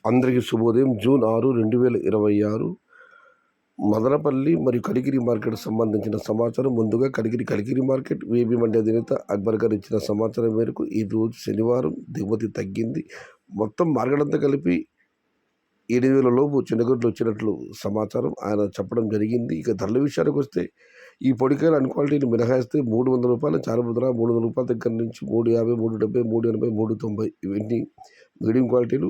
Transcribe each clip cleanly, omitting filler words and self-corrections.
అందరికీ శుభోదయం. జూన్ 6, 2026 మదనపల్లి మరియు కలికిరి మార్కెట్‌కి సంబంధించిన సమాచారం. ముందుగా కలికిరి మార్కెట్ వేబీ మండి అధినేత అక్బర్ గారు ఇచ్చిన సమాచారం మేరకు ఈరోజు శనివారం దిగుమతి తగ్గింది. మొత్తం మార్కెట్ అంతా కలిపి 7,000 లోపు చిన్నగొడ్లు వచ్చినట్లు సమాచారం ఆయన చెప్పడం జరిగింది. ఇక ధరల విషయానికి వస్తే ఈ పొడికాయలు అన్ క్వాలిటీని మినహాయిస్తే రూ. 300 చారుముద్ర, రూ. 300 దగ్గర నుంచి 350, 370, 380, 390 ఇవన్నీ మీడియం క్వాలిటీలు.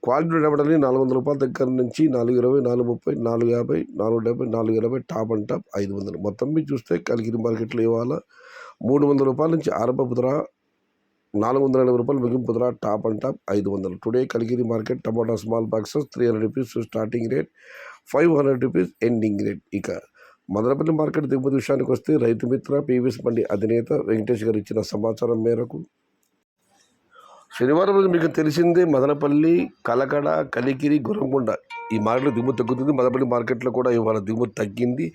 క్వాలిటీ డబడల్ని రూ. 400 దగ్గర నుంచి 420, 430, 450, 470, 480 టాప్ అండ్ టాప్ 500. మొత్తం మీద చూస్తే కలికిరి మార్కెట్లో ఇవాళ రూ. 300 నుంచి ఆరంభపు ధర, రూ. 480 ముగింపు ధర, top and top 500. Today Kalikiri market tomato small boxes ₹300 starting rate, ₹500 ending rate. ఇక మదనపల్లి మార్కెట్ దిగుమతి విషయానికి వస్తే రైతు మిత్ర పీవీఎస్ మండి అధినేత వెంకటేష్ గారు ఇచ్చిన సమాచారం మేరకు శనివారం రోజు మీకు తెలిసిందే మదనపల్లి, కలకడ, కలికిరి, గుర్రంకొండ ఈ మార్కెట్లో దిగుమతి తగ్గుతుంది. మదనపల్లి మార్కెట్లో కూడా ఇవాళ దిగుమతి తగ్గింది.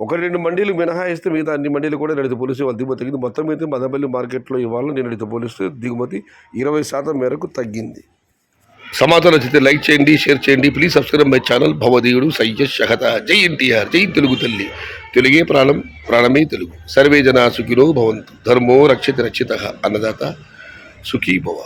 1-2 మండీలు మినహాయిస్తే మిగతా అన్ని మండీలు కూడా నిన్నటితో పోలిస్తే వాళ్ళ దిగుమతి తగ్గింది. మొత్తం అయితే మదనపల్లి మార్కెట్లో ఇవాళ నిన్నటితో పోలిస్తే దిగుమతి 20% మేరకు తగ్గింది. సమాచారం నచ్చితే లైక్ చేయండి, షేర్ చేయండి. Please subscribe my channel. భవదీయుడు సయ్యద్ షహత. జై ఎన్టీఆర్, జై తెలుగు తల్లి. తెలుగే ప్రాణం, ప్రాణమే తెలుగు. సర్వే జనా సుఖినో భవంతు. ధర్మో రక్షిత రక్షిత. అన్నదాత సుఖీ భవ.